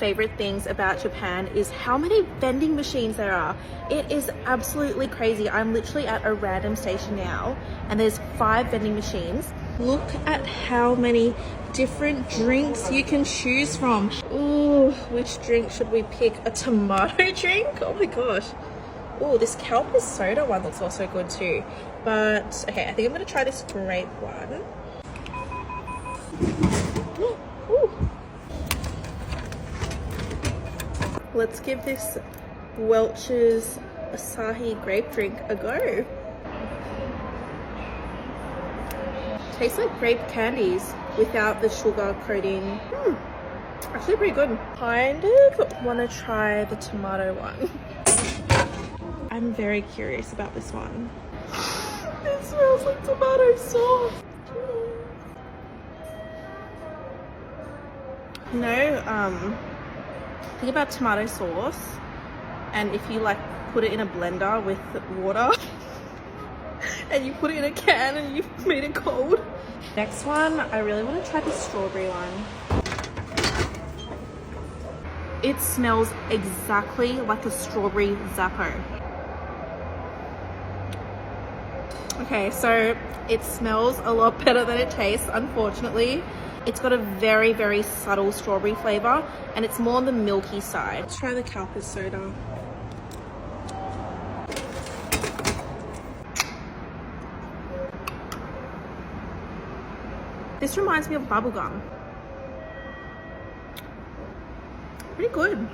favorite things about Japan is how many vending machines there are. It is absolutely crazy. I'm literally at a random station now and there's 5 vending machines. Look at how many different drinks you can choose from. Ooh, which drink should we pick? A tomato drink? Oh my gosh. Oh, this kelp soda one looks also good too. But okay, I think I'm gonna try this grape one. Ooh. Let's give this Welch's Asahi grape drink a go. Tastes like grape candies without the sugar coating. Actually pretty good. Kind of want to try the tomato one. I'm very curious about this one. It smells like tomato sauce. You know, think about tomato sauce, and if you like put it in a blender with water and you put it in a can and you made it cold. Next one, I really want to try the strawberry one. It smells exactly like a strawberry Zappo. Okay, so it smells a lot better than it tastes, unfortunately. It's got a very, very subtle strawberry flavor and it's more on the milky side. Let's try the kelp soda. This reminds me of bubblegum. Pretty good.